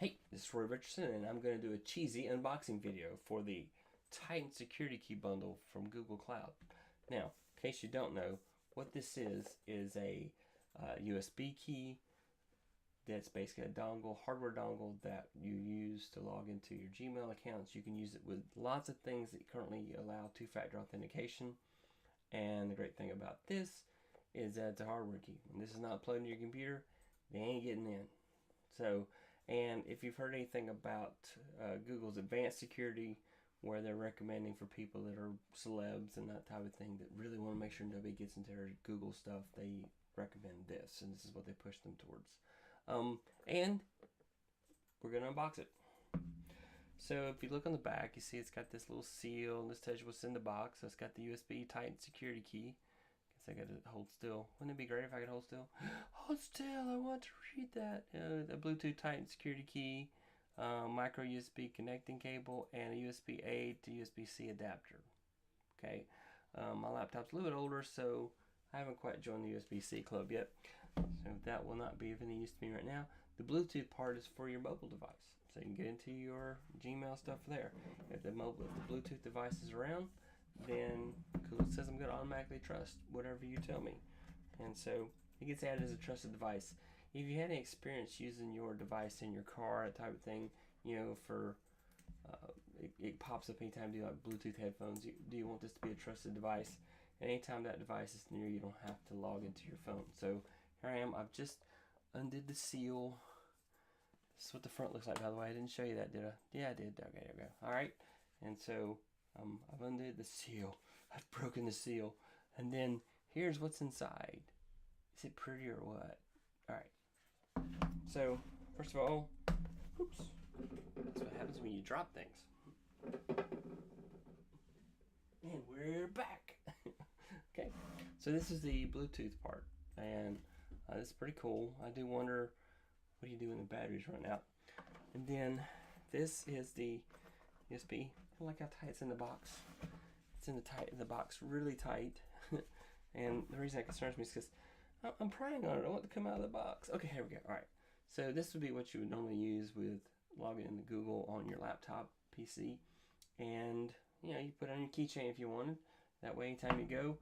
Hey, this is Roy Richardson, and I'm going to do a cheesy unboxing video for the Titan Security Key Bundle from Google Cloud. Now, in case you don't know, what this is a USB key that's basically a dongle, hardware dongle that you use to log into your Gmail accounts. You can use it with lots of things that currently allow two-factor authentication. And the great thing about this is that it's a hardware key. When this is not plugged into your computer, they ain't getting in. So, and if you've heard anything about Google's advanced security, where they're recommending for people that are celebs and that type of thing that really want to make sure nobody gets into their Google stuff, they recommend this, and this is what they push them towards. And we're going to unbox it. So if you look on the back, you see it's got this little seal, and this tells you what's in the box. So it's got the USB Titan security key. Guess I got to hold still. Wouldn't it be great if I could hold still? Hold still, I want to read that. The Bluetooth Titan security key, micro USB connecting cable, and a USB-A to USB-C adapter. Okay, my laptop's a little bit older, so I haven't quite joined the USB-C club yet. So that will not be of any use to me right now. The Bluetooth part is for your mobile device, so you can get into your Gmail stuff there. If the Bluetooth device is around, then Google says I'm going to automatically trust whatever you tell me. And so it gets added as a trusted device. If you had any experience using your device in your car, that type of thing, you know, for it pops up anytime you do like Bluetooth headphones. Do you want this to be a trusted device? And anytime that device is near, you don't have to log into your phone. So here I am. I've just undid the seal. This is what the front looks like, by the way. I didn't show you that, did I? Yeah, I did. Okay, there we go. All right. And so I've undid the seal. I've broken the seal. And then here's what's inside. Is it pretty or what? All right. So first of all, oops. That's what happens when you drop things. And we're back. Okay. So this is the Bluetooth part. And this is pretty cool. I do wonder, what do you do when the batteries run out? And then this is the USB. I like how tight it's in the box. It's in the box really tight. And the reason that concerns me is because I'm prying on it. I want it to come out of the box. Okay, here we go. All right. So this would be what you would normally use with logging into Google on your laptop, PC. And, you know, you put it on your keychain if you wanted. That way, anytime you go,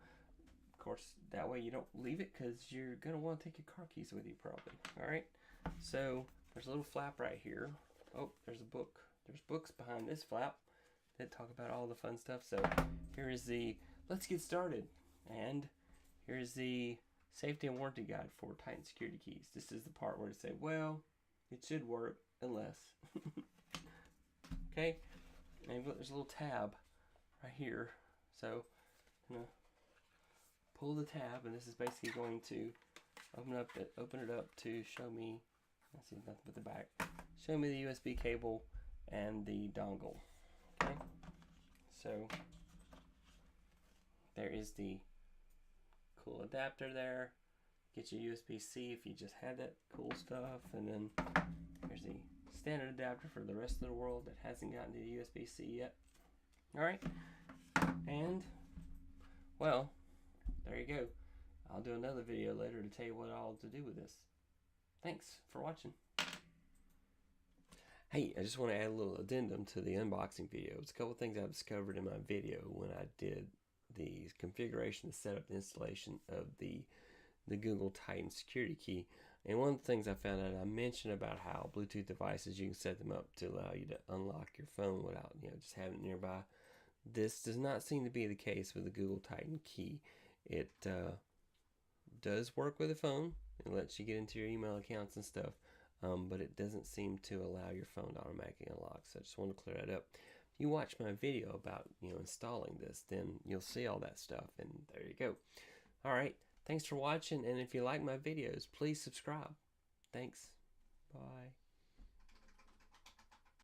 of course, that way you don't leave it because you're going to want to take your car keys with you probably. All right. So there's a little flap right here. Oh, there's a book. There's books behind this flap that talk about all the fun stuff. So here is the, let's get started. And here's the safety and warranty guide for Titan security keys. This is the part where it say, well, it should work unless. Okay. And there's a little tab right here. So I'm going to pull the tab, and this is basically going to open it up to show me, let's see, nothing but the back. Show me the USB cable and the dongle. Okay, so there is the cool adapter there. Get your USB-C if you just had that cool stuff, and then here's the standard adapter for the rest of the world that hasn't gotten to the USB-C yet. All right, and well, there you go. I'll do another video later to tell you what all to do with this. Thanks for watching. Hey, I just want to add a little addendum to the unboxing video. It's a couple things I've discovered in my video when I did the configuration, the setup, the installation of the Google Titan security key. And one of the things I found out, I mentioned about how Bluetooth devices, you can set them up to allow you to unlock your phone without, you know, just having it nearby. This does not seem to be the case with the Google Titan key. It does work with a phone. It lets you get into your email accounts and stuff, but it doesn't seem to allow your phone to automatically unlock. So I just want to clear that up. If you watch my video about, you know, installing this, then you'll see all that stuff, and there you go. All right, thanks for watching, and if you like my videos, please subscribe. Thanks. Bye.